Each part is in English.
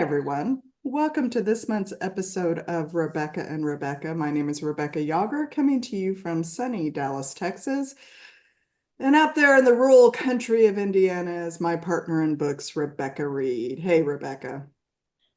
everyone. Welcome to this month's episode of Rebecca and Rebecca. My name is Rebecca Yager, coming to you from sunny Dallas, Texas. And out there in the rural country of Indiana is my partner in books, Rebecca Reed. Hey, Rebecca.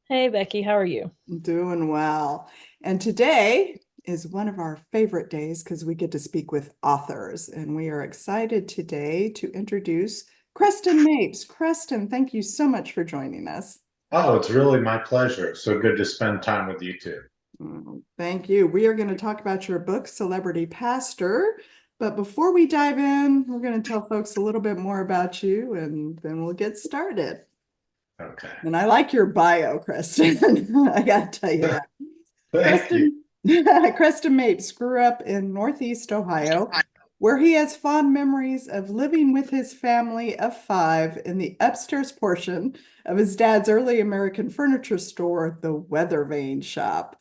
Hey Becky, how are you? Doing well. And today is one of our favorite days because we get to speak with authors. And we are excited today to introduce Creston Mapes. Creston, thank you so much for joining us. Oh, it's really my pleasure. So good to spend time with you too. Thank you. We are going to talk about your book, Celebrity Pastor. But before we dive in, we're going to tell folks a little bit more about you and then we'll get started. Okay. And I like your bio, Creston. I got to tell you that. Thank you. Creston Mapes grew up in Northeast Ohio, where he has fond memories of living with his family of five in the upstairs portion of his dad's early American furniture store, the Weather Vane Shop.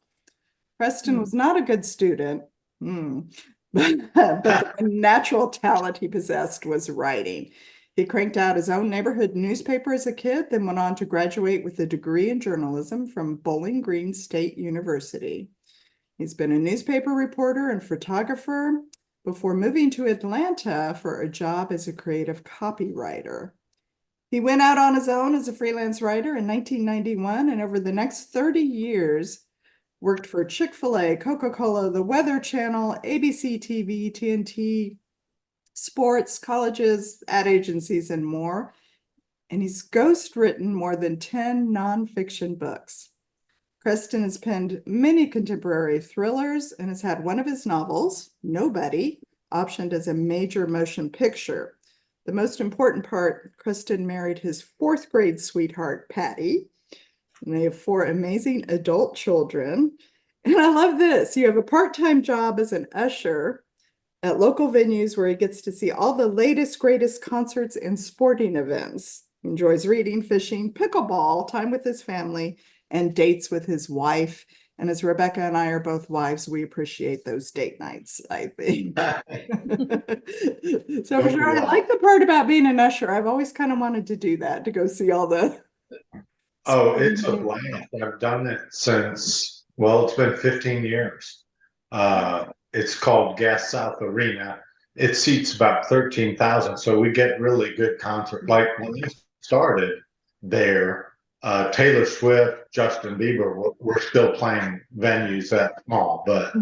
Preston was not a good student, but the natural talent he possessed was writing. He cranked out his own neighborhood newspaper as a kid, then went on to graduate with a degree in journalism from Bowling Green State University. He's been a newspaper reporter and photographer before moving to Atlanta for a job as a creative copywriter. He went out on his own as a freelance writer in 1991, and over the next 30 years, worked for Chick-fil-A, Coca-Cola, the Weather Channel, ABC TV, TNT, sports, colleges, ad agencies, and more. And he's ghostwritten more than 10 nonfiction books. Creston has penned many contemporary thrillers and has had one of his novels, Nobody, optioned as a major motion picture. The most important part, Creston married his fourth grade sweetheart, Patty, and they have four amazing adult children. And I love this. You have a part-time job as an usher at local venues where he gets to see all the latest, greatest concerts and sporting events. He enjoys reading, fishing, pickleball, time with his family, and dates with his wife. And as Rebecca and I are both wives, we appreciate those date nights, I think. So for sure, I like the part about being an usher. I've always kind of wanted to do that, to go see all the. Oh, it's a blast. I've done it since, well, it's been 15 years. It's called Gas South Arena. It seats about 13,000. So we get really good concert. Like when we started there, Taylor Swift, Justin Bieber were still playing venues that small, but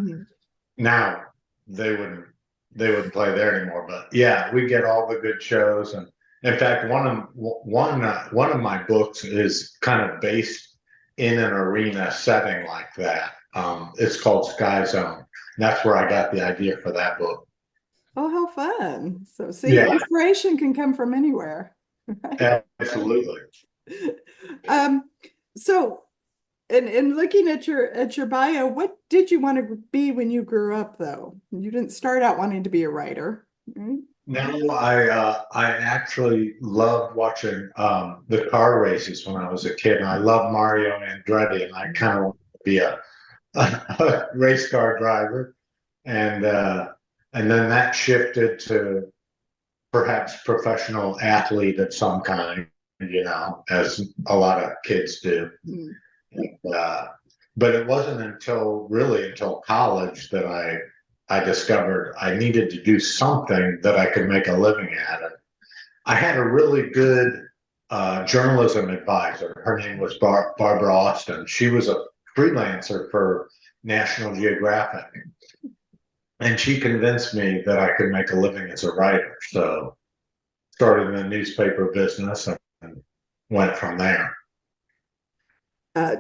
now they wouldn't play there anymore. But yeah, we get all the good shows, and in fact, one of my books is kind of based in an arena setting like that. It's called Sky Zone. And that's where I got the idea for that book. Oh, how fun. So see, Yeah, inspiration can come from anywhere. Right? absolutely. Um, so in looking at your bio, what did you want to be when you grew up though? You didn't start out wanting to be a writer, right? No, I actually loved watching the car races when I was a kid, and I loved Mario Andretti, and I kind of wanted to be a race car driver, and and then that shifted to perhaps professional athlete of some kind, as a lot of kids do. Mm. Uh, but it wasn't until college that I discovered I needed to do something that I could make a living at it. I had a really good journalism advisor. Her name was Barbara Austin. She was a freelancer for National Geographic, and she convinced me that I could make a living as a writer. So started in the newspaper business and went from there. Uh,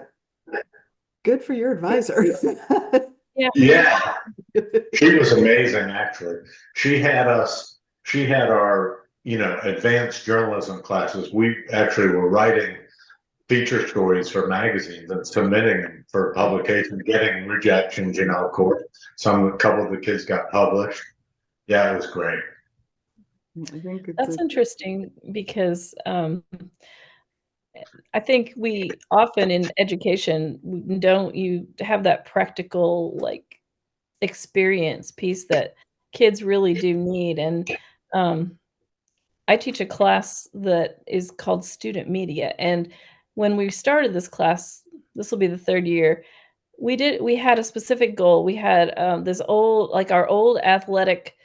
Good for your advisor. Yeah. Yeah, she was amazing, actually. She had our, advanced journalism classes. We actually were writing feature stories for magazines and submitting them for publication, getting rejections, of course. A couple of the kids got published. Yeah, it was great. I think it's That's interesting because I think we often in education don't you have that practical like experience piece that kids really do need. And um, I teach a class that is called student media, and when we started this class, this will be the 3rd year, we had a specific goal. We had, this old like, our old athletic,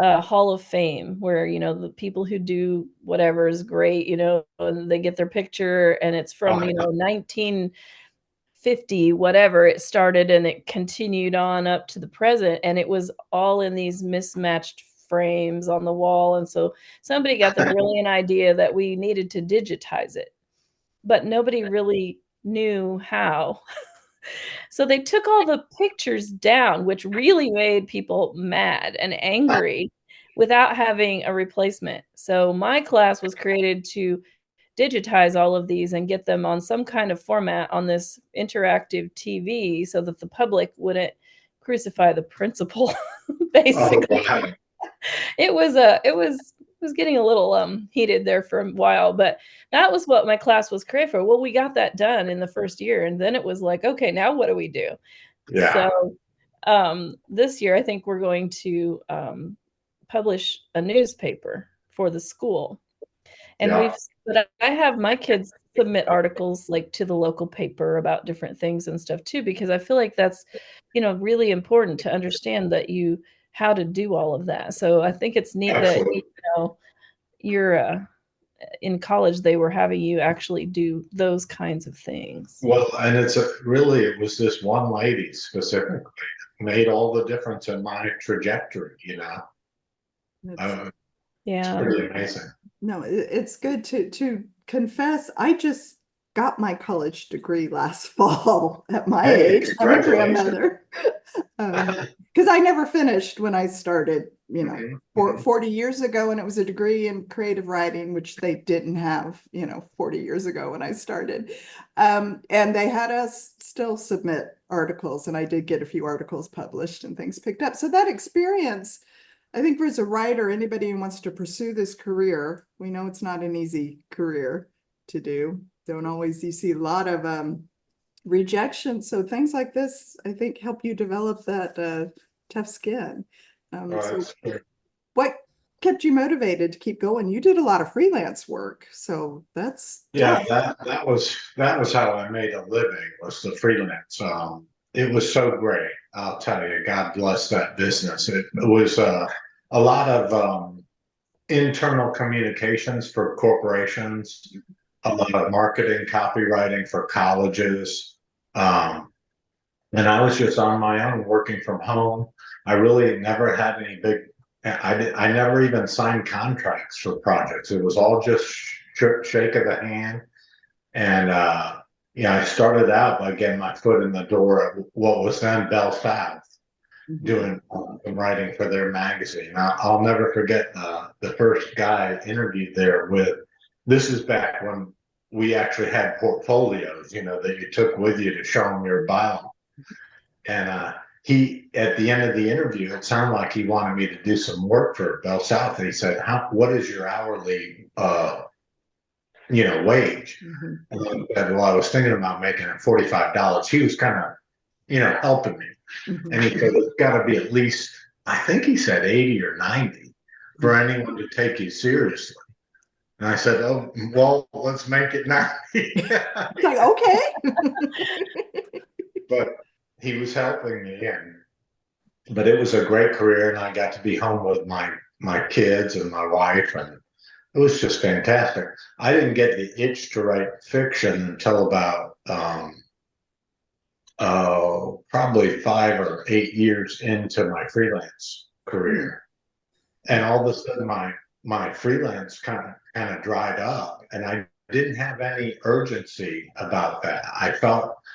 Hall of Fame where, the people who do whatever is great, and they get their picture, and it's from, 1950, whatever it started, and it continued on up to the present, and it was all in these mismatched frames on the wall, and so somebody got the brilliant idea that we needed to digitize it, but nobody really knew how. So they took all the pictures down, which really made people mad and angry without having a replacement. So my class was created to digitize all of these and get them on some kind of format on this interactive TV so that the public wouldn't crucify the principal, Oh, basically. wow. It was getting a little, heated there for a while, but that was what my class was created for. Well, we got that done in the 1st year, and then it was like, "Okay, now what do we do?" Yeah. So, this year, I think we're going to, publish a newspaper for the school, and Yeah. but I have my kids submit articles, like, to the local paper about different things and stuff too, because I feel like that's, really important to understand that how to do all of that. So I think it's neat that, Absolutely. know, you're, in college, they were having you actually do those kinds of things. Well, and it was this one lady specifically that made all the difference in my trajectory, That's, Uh, it's Yeah. pretty amazing. no, it's good to confess. I just got my college degree last fall at my Hey, age. I'm a congratulations. grandmother. Because I never finished when I started, Mhm, 40 years ago, and it was a degree in creative writing, which they didn't have, 40 years ago when I started. And they had us still submit articles, and I did get a few articles published and things picked up. So that experience, I think, as a writer, anybody who wants to pursue this career, we know it's not an easy career to do. Don't always, you see a lot of rejection. So things like this, I think, help you develop that tough skin. So that's good. what kept you motivated to keep going? You did a lot of freelance work, so that's Yeah, tough. that was how I made a living, was the freelance. It was so great. I'll tell you, God bless that business. It was a lot of internal communications for corporations, a lot of marketing, copywriting for colleges. Um, and I was just on my own working from home. I really never had any big, I never even signed contracts for projects. It was all just shake of the hand. And, yeah, I started out by getting my foot in the door at what was then Bell South, Mhm. doing some writing for their magazine. I'll never forget the first guy I interviewed there with. This is back when we actually had portfolios, that you took with you to show them your bio. And he, at the end of the interview, it sounded like he wanted me to do some work for Bell South. And he said, what is your hourly, wage? Mhm. And I said, well, I was thinking about making it $45. He was kind of, helping me. And Mhm. he said, it's got to be at least, I think he said 80 or 90 for anyone to take you seriously. And I said, oh, well, let's make it 90. It's like, okay. But he was helping me, but it was a great career, and I got to be home with my kids and my wife, and it was just fantastic. I didn't get the itch to write fiction until about probably 5 or 8 years into my freelance career, and all of a sudden my freelance kind of dried up, and I didn't have any urgency about that.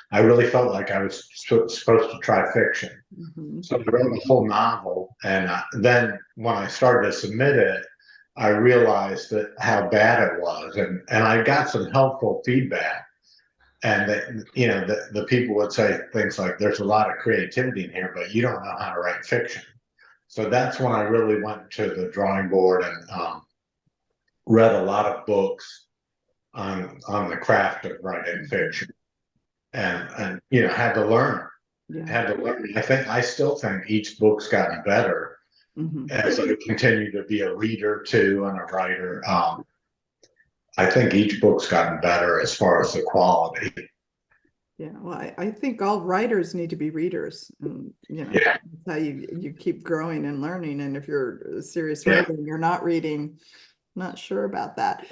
I really felt like I was supposed to try fiction. Mhm. So I wrote a whole novel, and then when I started to submit it, I realized that how bad it was, and I got some helpful feedback. And the people would say things like, "There's a lot of creativity in here, but you don't know how to write fiction." So that's when I really went to the drawing board and read a lot of books on the craft of writing fiction, and had to learn. Yeah. Had to learn. I still think each book's gotten better Mhm. as I continue to be a reader too and a writer. I think each book's gotten better as far as the quality. Yeah, well, I think all writers need to be readers, and Yeah. that's how you keep growing and learning. And if you're a serious Yeah. writer and you're not reading, not sure about that.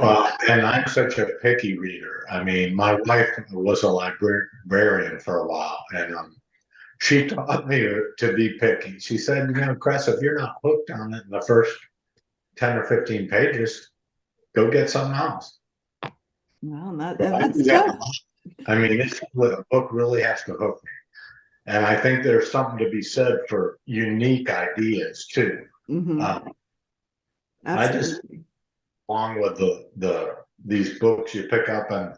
And I'm such a picky reader. I mean, my wife was a librarian for a while, and she taught me to be picky. She said, Chris, if you're not hooked on it in the first 10 or 15 pages, go get something else. Well, and But I do that's that a tough. lot. I mean, a book really has to hook me. And I think there's something to be said for unique ideas too. Mm-hmm. I just, Absolutely. along with these books you pick up and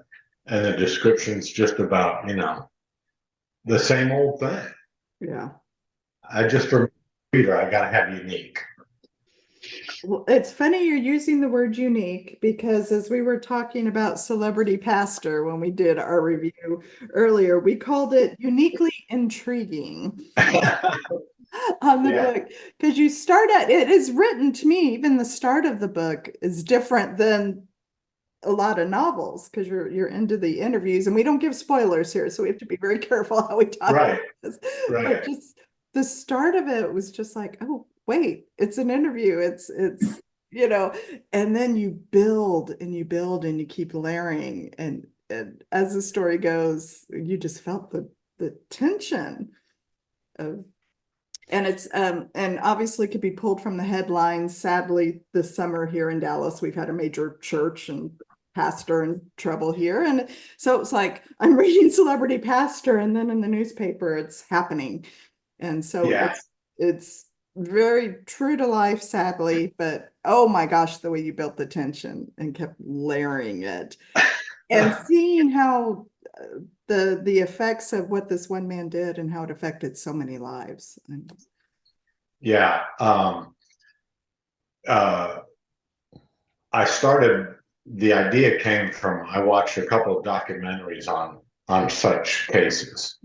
the descriptions just about, the same old thing. Yeah. For a reader, I gotta have unique. Well, it's funny you're using the word unique, because as we were talking about Celebrity Pastor when we did our review earlier, we called it uniquely intriguing on the Yeah. book, because you start at it is written, to me, even the start of the book is different than a lot of novels, because you're into the interviews, and we don't give spoilers here, so we have to be very careful how we talk Right. about this. But Right. just the start of it was just like, oh wait, it's an interview. It's and then you build and you build and you keep layering, and as the story goes, you just felt the tension of, and it's and obviously could be pulled from the headlines. Sadly, this summer here in Dallas, we've had a major church and pastor in trouble here. And so it's like I'm reading Celebrity Pastor, and then in the newspaper it's happening. And so Yeah. it's very true to life, sadly, but oh my gosh, the way you built the tension and kept layering it and seeing how the effects of what this one man did and how it affected so many lives. Yeah. Uh, the idea came from, I watched a couple of documentaries on such cases,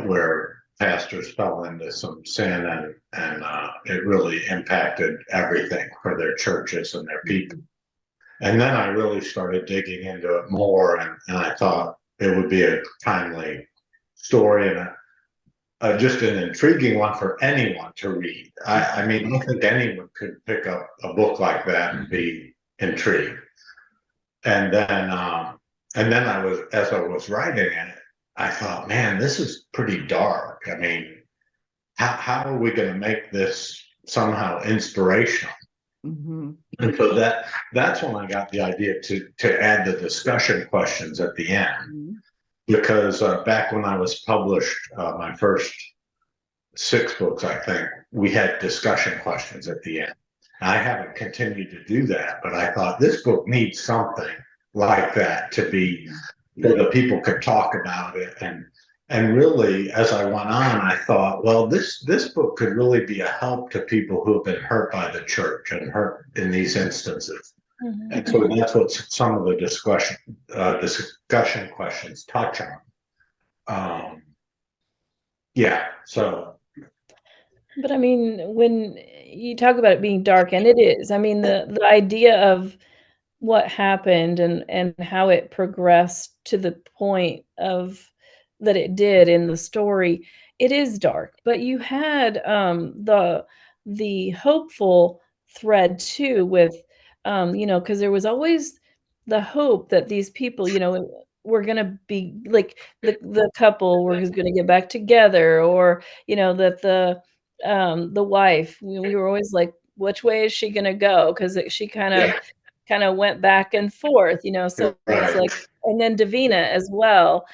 where pastors fell into some sin and it really impacted everything for their churches and their people. And then I really started digging into it more, and I thought it would be a timely story and just an intriguing one for anyone to read. I mean, I don't think anyone could pick up a book like that and be intrigued. And then as I was writing it, I thought, man, this is pretty dark. I mean, how are we going to make this somehow inspirational? Mm-hmm. And so that's when I got the idea to add the discussion questions at the end, Mm-hmm. because back when I was published, my first 6 books, I think, we had discussion questions at the end. I haven't continued to do that, but I thought this book needs something like that to be, so that people could talk about it. And really, as I went on, I thought, well, this book could really be a help to people who have been hurt by the church and hurt in these instances. Mhm. And so that's what some of the discussion questions touch on. Yeah, so But I mean, when you talk about it being dark, and it is, I mean, the idea of what happened and how it progressed to the point of that it did in the story, it is dark, but you had, the hopeful thread too with, because there was always the hope that these people, were gonna be like, the couple were gonna get back together, or, that the wife, we were always like, "Which way is she gonna go?" 'Cause she yeah, kinda went back and forth, so it's right, like, and then Davina as well,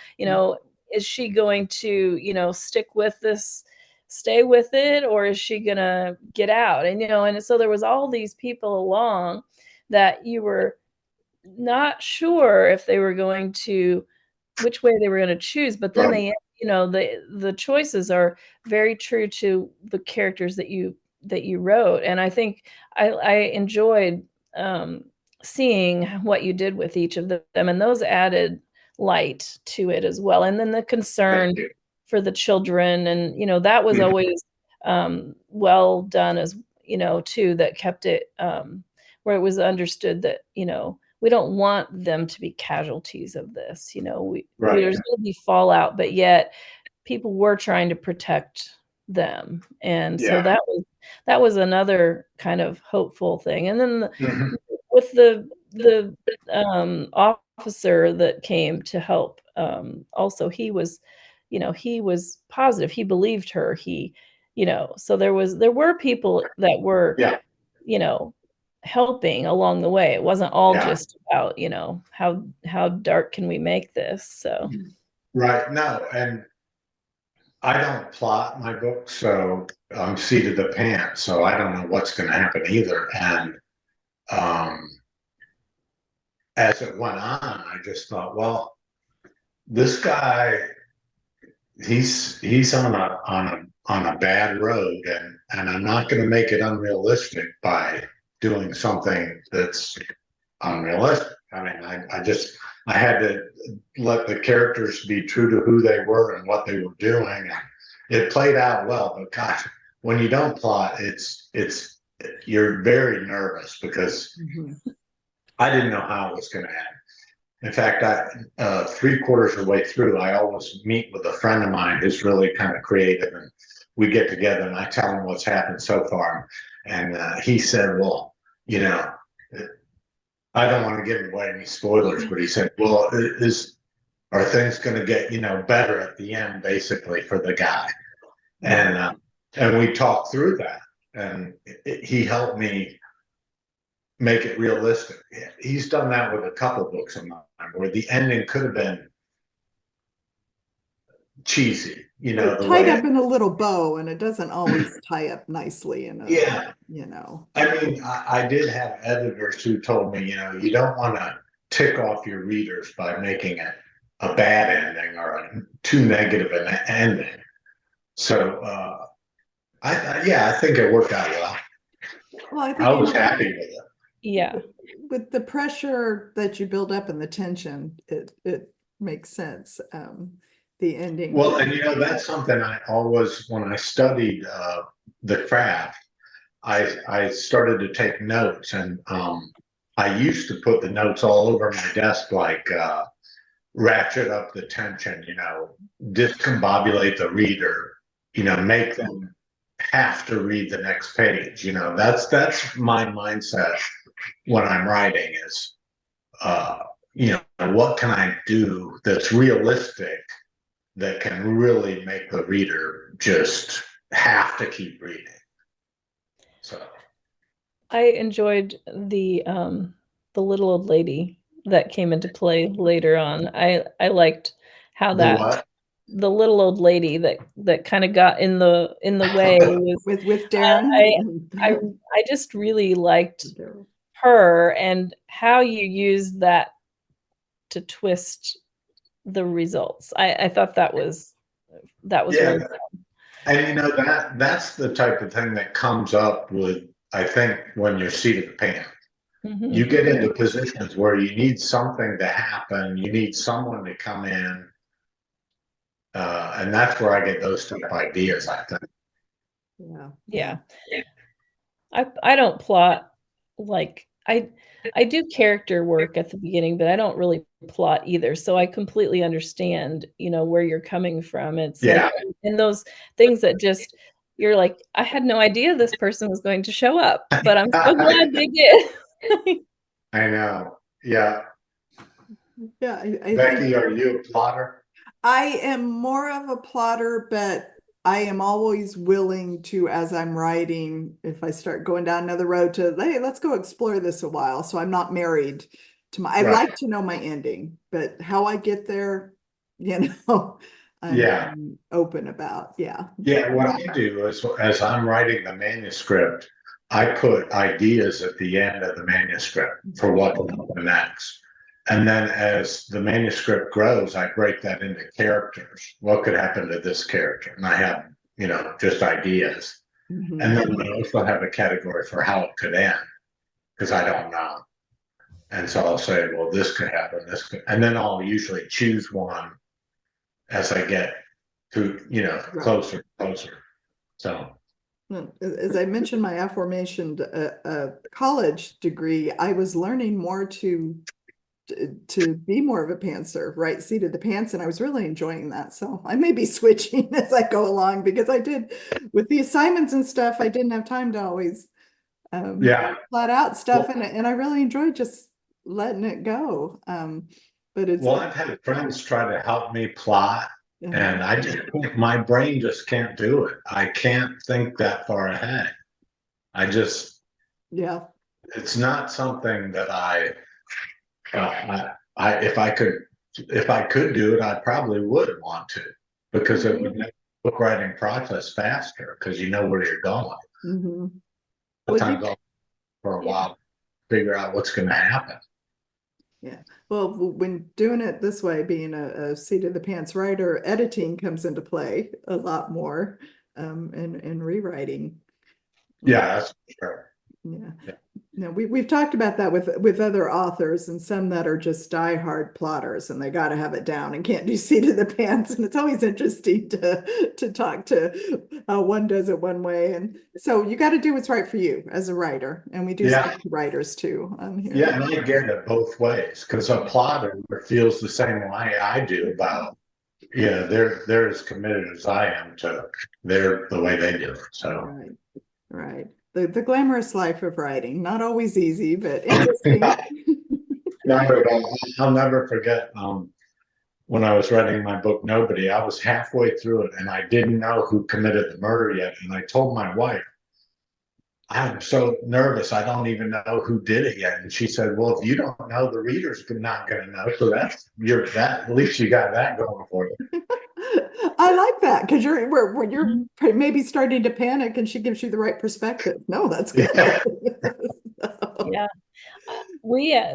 is she going to, stick with this, stay with it, or is she gonna get out? And so there was all these people along that you were not sure if they were going to, which way they were gonna choose, but then right, the choices are very true to the characters that you wrote, and I think I enjoyed, um, seeing what you did with each of them, and those added light to it as well, and then the thank concern you. for the children, and, that was Mhm. always, well done, as too, that kept it, where it was understood that, we don't want them to be casualties of this, Right. there's gonna be fallout, but yet people were trying to protect them, and so Yeah. that was another kind of hopeful thing, and then Mhm. with the officer that came to help, also he was positive, he believed her, so there were people that were, Yeah. you know, helping along the way. It wasn't all Yeah. just about, how dark can we make this, so Right. No, and I don't plot my books, so I'm seat of the pants, so I don't know what's going to happen either. And um, as it went on, I just thought, well, this guy, he's on a bad road, and I'm not going to make it unrealistic by doing something that's unrealistic. I mean, I had to let the characters be true to who they were and what they were doing. And it played out well, but gosh, when you don't plot, it's you're very nervous because I didn't know how it was going to end. In fact, three-quarters of the way through, I always meet with a friend of mine who's really kind of creative, and we get together and I tell him what's happened so far. And he said, well, you know, I don't want to give away any spoilers, but he said, well, are things going to get, better at the end, basically, for the guy? And we talked through that, and he helped me make it realistic. He's done that with a couple of books of mine where the ending could have been cheesy, the tied way up in a little bow, and it doesn't always tie up nicely in a, yeah. I Yeah. mean, I did have editors who told me, you don't want to tick off your readers by making it a bad ending or a too negative an ending. So I think it worked out well. Well, I I think was happy with it. yeah. with the pressure that you build up and the tension, it makes sense. The ending. Well, and that's something I always, when I studied the craft, I started to take notes, and I used to put the notes all over my desk, like ratchet up the tension, discombobulate the reader, make them have to read the next page. That's my mindset when I'm writing is, what can I do that's realistic that can really make the reader just have to keep reading. So I enjoyed the little old lady that came into play later on. I liked how the what? the little old lady that kind of got in the way was with I Darren. I I just really liked her and how you used that to twist the results. I thought that was Yeah, really and that's the type of thing that comes up with, I think, when you're seat of the pants. You Mhm. get into positions where you need something to happen, you need someone to come in, and that's where I get those type of ideas, I think. Yeah. I don't plot like I do character work at the beginning, but I don't really plot either. So I completely understand, where you're coming from. It's like Yeah. in those things that just you're like, I had no idea this person was going to show up, but I'm so glad they did. I know. Yeah. I Becky, think are you a plotter? I am more of a plotter, but I am always willing to, as I'm writing, if I start going down another road, to, hey, let's go explore this a while. So I'm not married to I Right. like to know my ending, but how I get there, I'm Yeah. open about. Yeah. Yeah, what I do is, as I'm writing the manuscript, I put ideas at the end of the manuscript for what will happen next. And then as the manuscript grows, I break that into characters. What could happen to this character? And I have, just ideas. Mhm. And then I also have a category for how it could end, because I don't know. And so I'll say, well, this could happen, this could, and then I'll usually choose one as I get to, Right. closer. So Well, as I mentioned, my aforementioned college degree, I was learning more to be more of a pantser, right seat of the pants, and I was really enjoying that. So I may be switching as I go along because I did with the assignments and stuff. I didn't have time to always Yeah. flat out stuff, Well, and I really enjoyed just letting it go. But it's I've had friends try to help me plot, and I just my brain just can't do it. I can't think that far ahead. I just, yeah. it's not something that if I could do it, I probably would want to, because it would make the book writing process faster because you know where you're going. Mm-hmm. Well, Sometimes I'll for a Yeah. while figure out what's going to happen. yeah. Well, when doing it this way, being a seat of the pants writer, editing comes into play a lot more, and rewriting. Yeah, that's for sure. Yeah. Yeah. No, we've talked about that with other authors, and some that are just diehard plotters and they got to have it down and can't do seat of the pants. And it's always interesting to talk to how one does it one way. And so you got to do what's right for you as a writer. And we do Yeah. speak to writers too here. Yeah, and I get it both ways because a plotter feels the same way I do about, they're as committed as I am to the way they do it. So Right, right. The glamorous life of writing, not always easy, but interesting. not at all. I'll never forget when I was writing my book Nobody, I was halfway through it and I didn't know who committed the murder yet. And I told my wife, I'm so nervous. I don't even know who did it yet. And she said, well, if you don't know, the reader's not going to know. So at least you got that going for you. I like that because when you're Mhm. maybe starting to panic and she gives you the right perspective. No, that's good. Yeah. So, Yeah.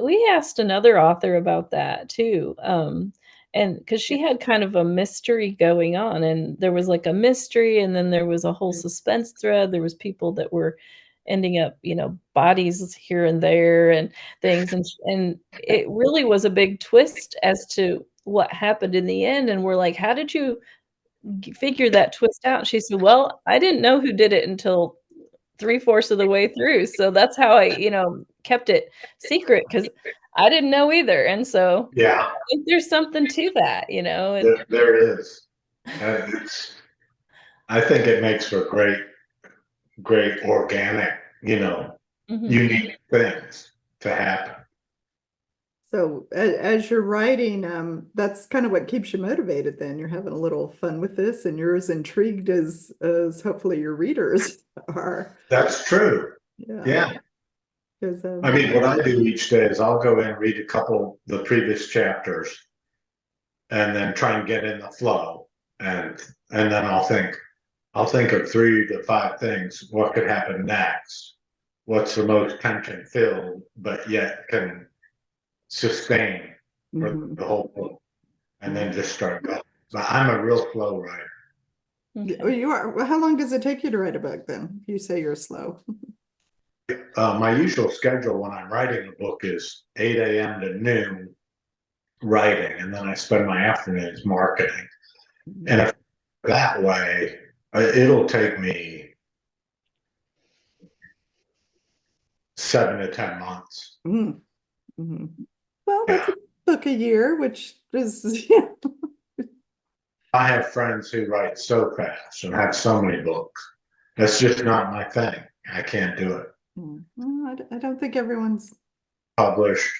We asked another author about that too, and because she had kind of a mystery going on, and there was like a mystery, and then there was a whole suspense thread. There was people that were ending up, bodies here and there and things, and it really was a big twist as to what happened in the end. And we're like, "How did you figure that twist out?" And she said, "Well, I didn't know who did it until 3/4 of the way through, so that's how I, kept it secret because I didn't know either." And so, Yeah, I think there's something to that, there is. And I think it makes for great organic, Mhm. unique things to happen. so as you're writing, that's kind of what keeps you motivated. Then you're having a little fun with this, and you're as intrigued as hopefully your readers are. That's true. Yeah, Yeah. because I mean, what I do each day is I'll go in and read a couple the previous chapters and then try and get in the flow. And then I'll think of 3 to 5 things. What could happen next? What's the most tension filled, but yet can sustain for mhm. the whole book, and Yeah. then just start going. But I'm a real slow writer. Well, Okay. you are. Well, how long does it take you to write a book then? You say you're slow. My usual schedule when I'm writing a book is 8 a.m. to noon writing, and then I spend my afternoons marketing. And if that way, it'll take me 7 to 10 months. Mm, mhm. Well, that's a Yeah. book a year, which is yeah. I have friends who write so fast and have so many books. That's just not my thing. I can't do it. Well, I don't think everyone's. Published,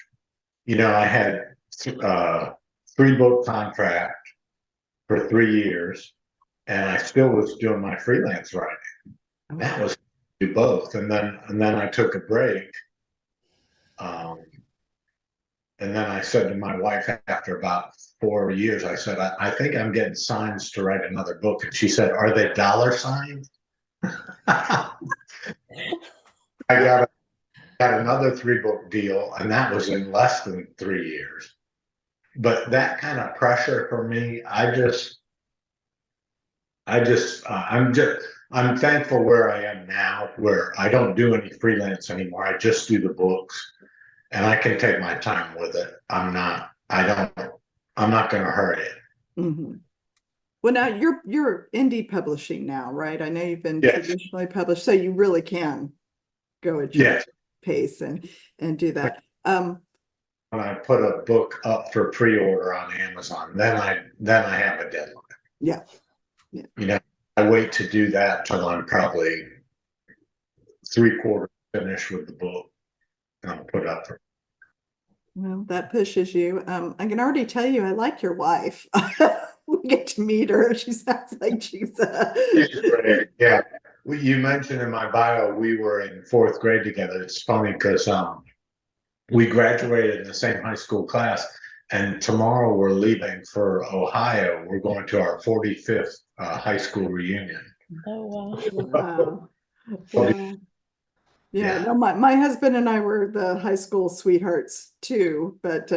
I had 3 book contract for 3 years, and I still was doing my freelance writing. That was do both, and then I took a break. Um, and then I said to my wife after about 4 years, I said, I think I'm getting signs to write another book. And she said, are they dollar signs? I got another 3 book deal, and that was in less than 3 years. But that kind of pressure for me, I'm thankful where I am now, where I don't do any freelance anymore. I just do the books, and I can take my time with it. I'm not going to hurry it. Mhm. Well, now you're indie publishing now, right? I know you've been Yes. traditionally published, so you really can go at your Yes. pace and do that. When I put a book up for pre-order on Amazon, then I have a deadline. Yeah. You know, I wait to do that till I'm probably 3/4 finished with the book, and I'll put up for. Well, that pushes you. I can already tell you, I like your wife. We get to meet her. She sounds like she's Great. Yeah. You mentioned in my bio we were in 4th grade together. It's funny because we graduated in the same high school class, and tomorrow we're leaving for Ohio. We're going to our 45th high school reunion. Oh, wow. wow. Yeah. Yeah. No, my husband and I were the high school sweethearts too, but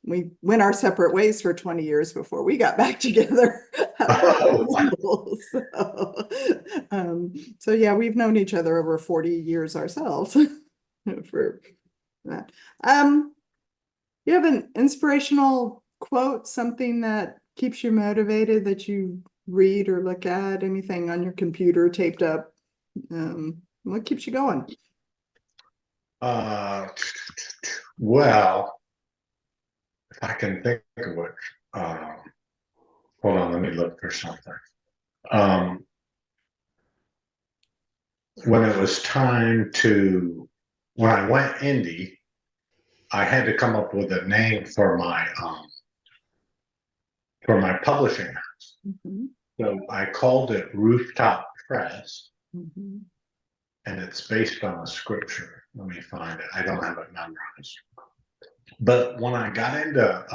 we went our separate ways for 20 years before we got back together after high school. So yeah, we've known each other over 40 years ourselves for that. You have an inspirational quote, something that keeps you motivated that you read or look at, anything on your computer taped up? What keeps you going? Well, if I can think of it, hold on, let me look for something. When it was time when I went indie, I had to come up with a name for my publishing house. Mm-hmm. So I called it Rooftop Press, Mm-hmm. and it's based on a scripture. Let me find it. I don't have it memorized. But when I got into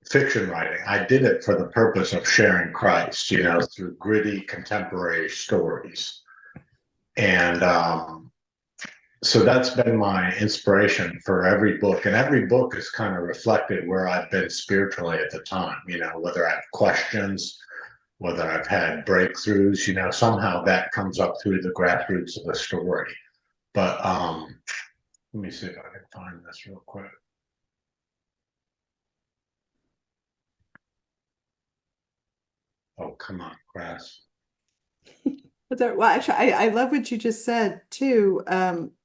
fiction writing, I did it for the purpose of sharing Christ, through gritty contemporary stories. And so that's been my inspiration for every book. And every book has kind of reflected where I've been spiritually at the time, whether I have questions, whether I've had breakthroughs, somehow that comes up through the grassroots of the story. But let me see if I can find this real quick. Oh, come on, Grass. Well, actually, I love what you just said too,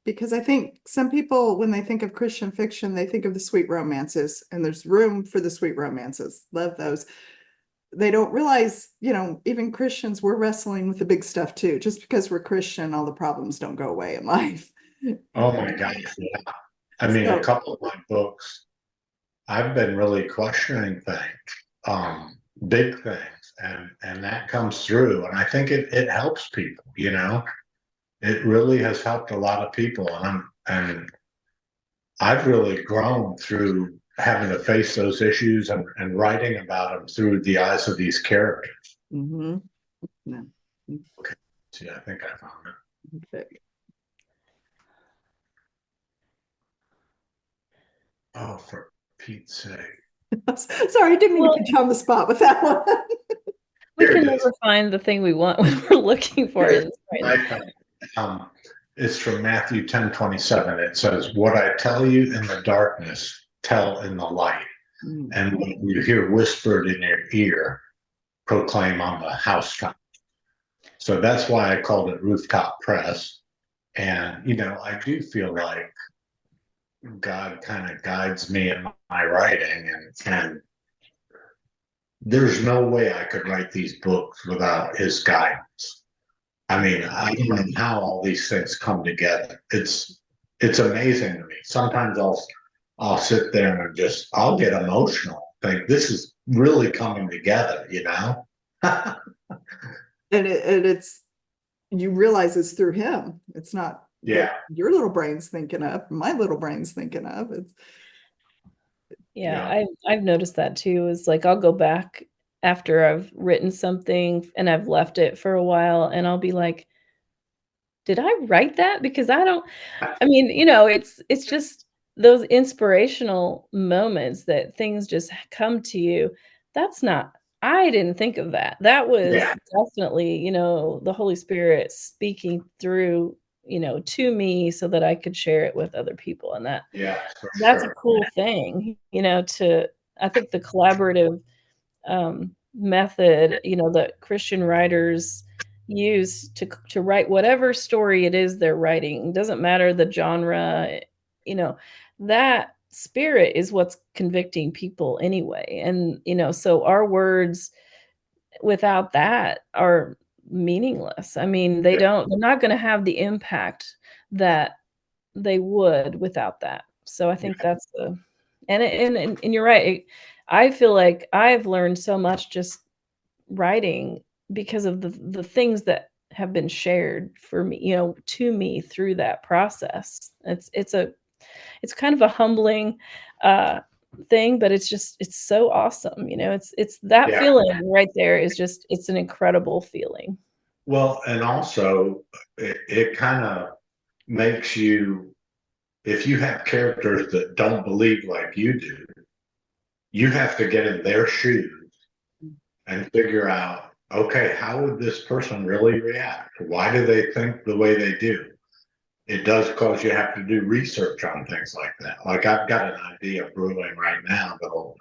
because I think some people, when they think of Christian fiction, they think of the sweet romances, and there's room for the sweet romances. Love those. They don't realize, even Christians, we're wrestling with the big stuff too. Just because we're Christian, all the problems don't go away in life. Oh my gosh, yeah. I mean, a couple of my books, I've been really questioning things, big things, and that comes through. And I think it helps people, It really has helped a lot of people. And I've really grown through having to face those issues and writing about them through the eyes of these characters. Mm-hmm. No. Okay. See, I think I found it. Okay. Oh, for Pete's sake. Sorry, I didn't mean to put you on the spot with that one. We can never find the thing we want when we're looking for it. It's from Matthew 10:27. It says, "What I tell you in the darkness, tell in the light. And what you hear whispered in your ear, proclaim on the housetop." So that's why I called it Rooftop Press. And, I do feel like God kind of guides me in my writing, and there's no way I could write these books without his guidance. I mean, I don't know how all these things come together. It's amazing to me. Sometimes I'll sit there and I'll get emotional. Think this is really coming together, And it's, you realize it's through him. It's not your little brain's thinking of, my little brain's thinking of. I've noticed that too. Is like I'll go back after I've written something and I've left it for a while, and I'll be like, did I write that? Because I mean, it's just those inspirational moments that things just come to you. I didn't think of that. That was definitely, the Holy Spirit speaking through, to me so that I could share it with other people. And that's a cool thing, I think the collaborative method, that Christian writers use to write whatever story it is they're writing. It doesn't matter the genre, you know, that spirit is what's convicting people anyway. And, so our words without that are meaningless. I mean, they're not going to have the impact that they would without that. So I think that's the and you're right. I feel like I've learned so much just writing because of the things that have been shared for me, to me through that process. It's kind of a humbling thing, but it's so awesome. It's that Yeah. feeling right there is just it's an incredible feeling. Well, and also it kind of makes you, if you have characters that don't believe like you do, you have to get in their shoes and figure out, okay, how would this person really react? Why do they think the way they do? It does cause you have to do research on things like that. Like I've got an idea brewing right now that'll,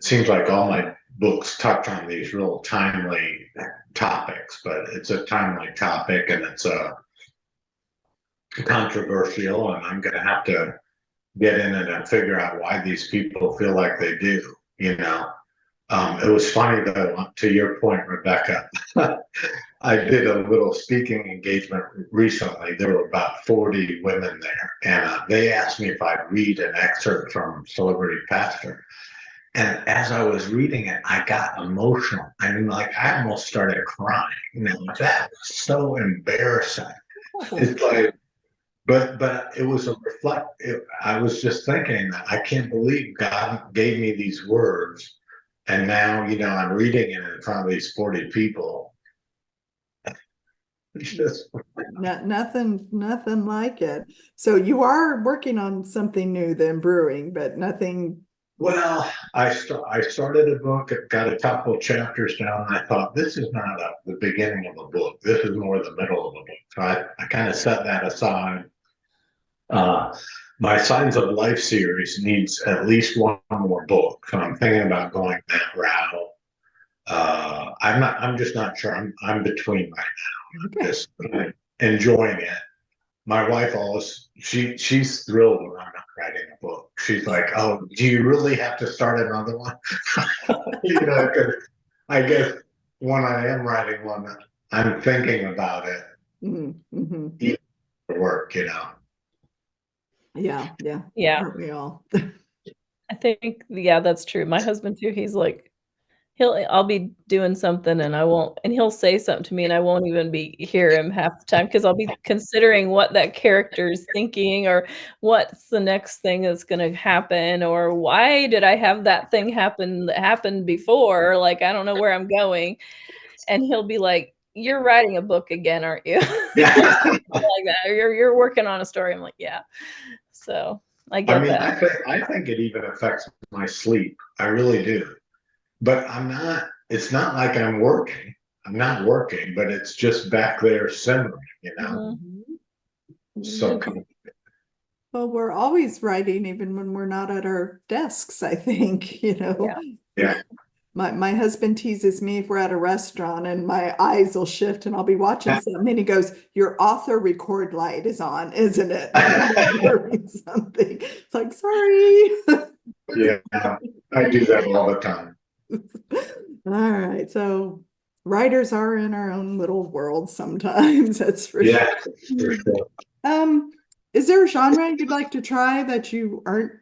seems like all my books touch on these real timely topics, but it's a timely topic and it's a controversial, and I'm going to have to get in it and figure out why these people feel like they do. It was funny though, to your point, Rebecca. I did a little speaking engagement recently. There were about 40 women there, and they asked me if I'd read an excerpt from Celebrity Pastor. And as I was reading it, I got emotional. I mean, like I almost started crying. That was so embarrassing. It's like, but it was a reflect. I was just thinking that I can't believe God gave me these words, and now I'm reading it in front of these 40 people. It's just Nothing like it. So you are working on something new than brewing, but nothing. Well, I started a book. It got a couple chapters down. And I thought this is not the beginning of a book. This is more the middle of a book. So I kind of set that aside. My Signs of Life series needs at least one more book, so I'm thinking about going that route. I'm just not sure. I'm between right now. Okay. Just enjoying it. My wife always she's thrilled when I'm not writing a book. She's like, "Oh, do you really have to start another one?" 'Cause I guess when I am writing one, I'm thinking about it. Mm-hmm. Even for work. Yeah. Yeah. Aren't we all? I think, yeah, that's true. My husband too, he's like, I'll be doing something and he'll say something to me and I won't even hear him half the time because I'll be considering what that character's thinking or what's the next thing that's gonna happen or why did I have that thing happen that happened before? Like, I don't know where I'm going. And he'll be like, "You're writing a book again, aren't you?" Or Yeah. something like that. Or you're working on a story. I'm like, "Yeah." So I I get mean, that. I think it even affects my sleep. I really do. But I'm not, it's not like I'm working. I'm not working, but it's just back there simmering. Mhm. So, Well, we're always writing, even when we're not at our desks, I think, Yeah. yeah. My husband teases me if we're at a restaurant and my eyes will shift and I'll be watching something and he goes, "Your author record light is on, isn't it?" Doing something. It's like, sorry. Yeah. I do that all the time. All right. So writers are in our own little world sometimes, that's for sure. Yeah, for sure. Um, is there a genre you'd like to try that you aren't?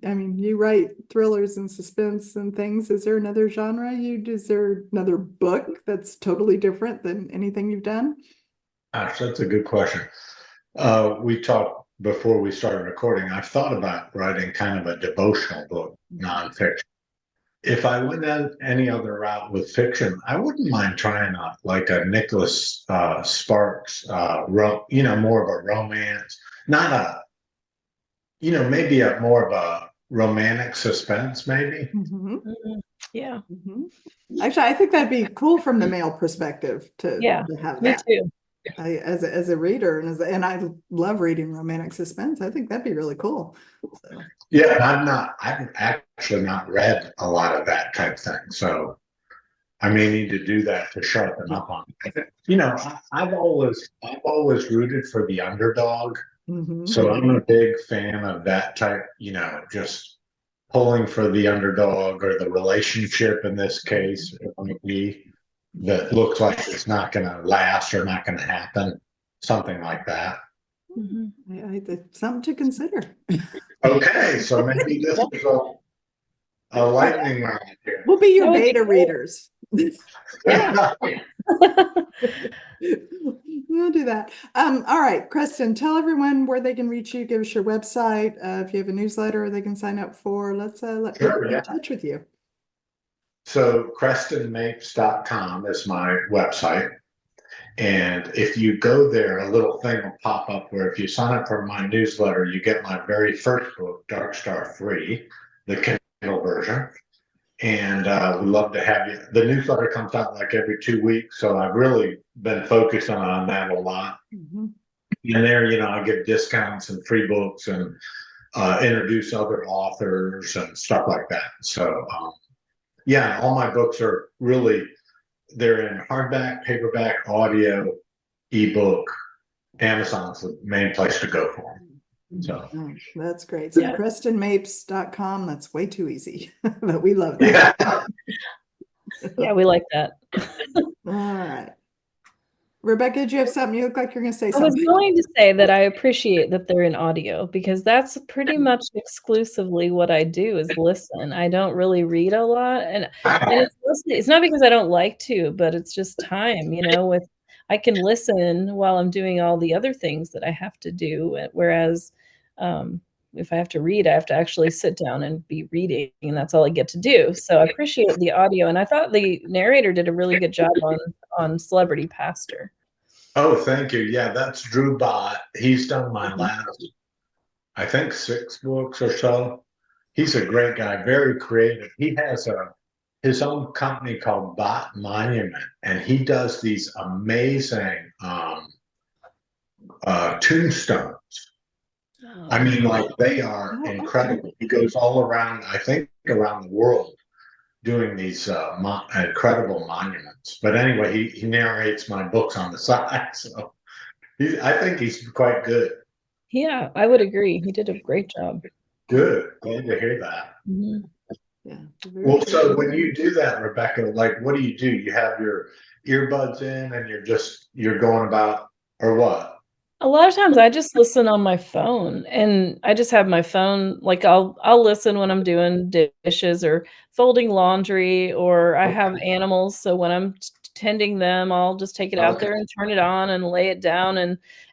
I mean, you write thrillers and suspense and things. Is there another genre is there another book that's totally different than anything you've done? Gosh, that's a good question. We talked before we started recording. I've thought about writing kind of a devotional book, nonfiction. If I went down any other route with fiction, I wouldn't mind trying like a Nicholas Sparks, more of a romance, not a, maybe a more of a romantic suspense, maybe. Mhm, Mhm. Yeah. mhm. Actually, I think that'd be cool from the male perspective Yeah. to have Me that. too. As a reader and I love reading romantic suspense. I think that'd be really cool. So. Yeah, I'm not. I'm actually not read a lot of that type of thing. So I may need to do that to sharpen up on it. I've always rooted for the underdog. Mhm. So I'm a big fan of that type, just pulling for the underdog or the relationship in this case, it might be that looks like it's not going to last or not going to happen, something like that. Mhm. It's something to consider. Okay, so maybe this is a lightning round here. We'll be your That would be beta great. readers. Yeah. We'll do that. All right, Creston, tell everyone where they can reach you. Give us your website. If you have a newsletter they can sign up for, let people get in touch with you. So CrestonMapes.com is my website. And if you go there, a little thing will pop up where if you sign up for my newsletter, you get my very first book, Dark Star 3, the Kindle version. And we'd love to have you. The newsletter comes out like every 2 weeks, so I've really been focusing on that a lot. Mhm. And there, I give discounts and free books and introduce other authors and stuff like that. So, yeah, all my books are really, they're in hardback, paperback, audio, ebook. Amazon's the main place to go for them. So That's great. So Yeah. CrestonMapes.com, that's way too easy, but we love that. Yeah, we like that. All right. Rebecca, did you have something? You look like you're going to say I was something. going to say that I appreciate that they're in audio because that's pretty much exclusively what I do is listen. I don't really read a lot, and it's not because I don't like to, but it's just time, with I can listen while I'm doing all the other things that I have to do, whereas if I have to read, I have to actually sit down and be reading, and that's all I get to do. So I appreciate the audio, and I thought the narrator did a really good job on Celebrity Pastor. Oh, thank you. Yeah, that's Drew Bott. He's done my Mhm. last, I think, 6 books or so. He's a great guy, very creative. He has his own company called Bott Monument, and he does these amazing tombstones. I mean, like they are Oh, incredible. He goes all around, I think, around the world doing these incredible monuments. But anyway, he narrates my books on the side, so I think he's quite good. Yeah, I would agree. He did a great job. Good. Glad to hear that. Mhm. yeah. Well, so when you do that, Rebecca, like what do? You have your earbuds in and you're going about or what? A lot of times I just listen on my phone and I just have my phone like I'll listen when I'm doing dishes or folding laundry or I have animals, so when I'm tending them, I'll just take it out Okay. there and turn it on and lay it down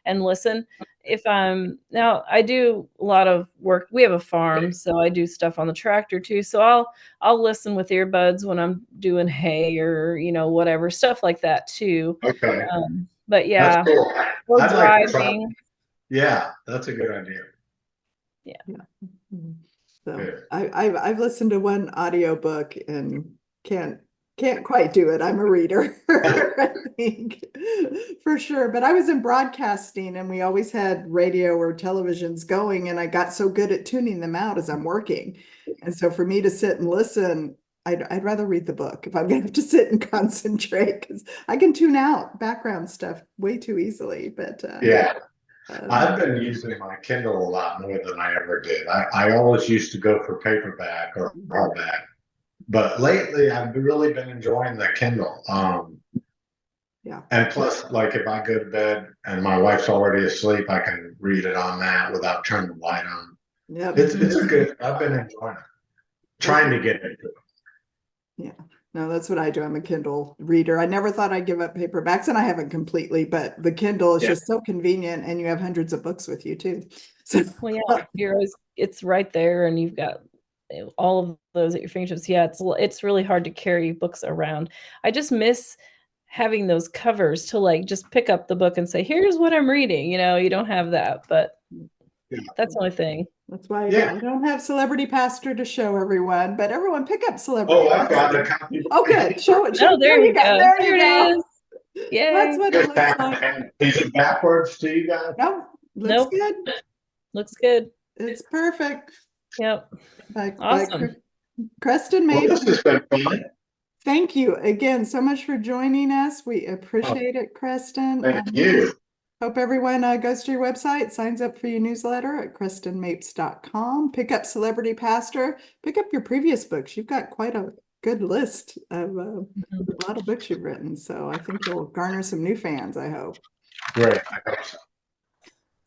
and listen. If I'm now I do a lot of work. We have a farm, so I do stuff on the tractor too. So I'll listen with earbuds when I'm doing hay or, whatever, stuff like that too. Okay. But That's yeah, cool. or I'd like to try. driving. Yeah, that's a good idea. Yeah. Mhm. So Good. I've listened to one audiobook and can't quite do it. I'm a reader, I think, for sure. But I was in broadcasting and we always had radio or televisions going, and I got so good at tuning them out as I'm working. And so for me to sit and listen, I'd rather read the book if I'm gonna have to sit and concentrate, because I can tune out background stuff way too easily. But Yeah. I've um, been using my Kindle a lot more than I ever did. I always used to go for paperback or hardback, but lately I've really been enjoying the Kindle. yeah. And plus, like if I go to bed and my wife's already asleep, I can read it on that without turning the light on. Yep. It's a good. I've been enjoying it. Trying to get into it. Yeah, no, that's what I do. I'm a Kindle reader. I never thought I'd give up paperbacks, and I haven't completely, but the Kindle is Yeah. just so convenient, and you have hundreds of books with you too. So Well, yeah, it's right there and you've got all of those at your fingertips. Yeah, it's really hard to carry books around. I just miss having those covers to like just pick up the book and say, "Here's what I'm reading." You don't have that, but Yeah. that's the only thing. that's why Yeah. I don't have Celebrity Pastor to show everyone, but everyone pick up Celebrity Oh, I've got Pastor. a copy. Oh, good. Show it. Oh, there There you you go. go. There There you it go. is. Yay. That's what it looks like. Is it backwards to you guys? No, looks Nope. good. Looks good. It's perfect. Yep. By Awesome. Creston Well, Mapes, this has been fun. thank you again so much for joining us. We appreciate it, Creston. Thank you. Hope everyone goes to your website, signs up for your newsletter at CrestonMapes.com. Pick up Celebrity Pastor. Pick up your previous books. You've got quite a good list of a lot of books you've written. So I think you'll garner some new fans, I hope. Great. I hope so.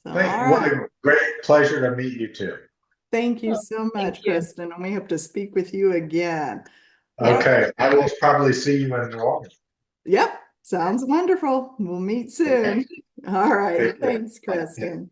So, What all right. a great pleasure to meet you too. Thank you Oh, so thank much, you. Creston. And we hope to speak with you again. Okay. I will probably see you in New Orleans. Yep. Sounds wonderful. We'll meet soon. All right. Take care. Thanks, Creston.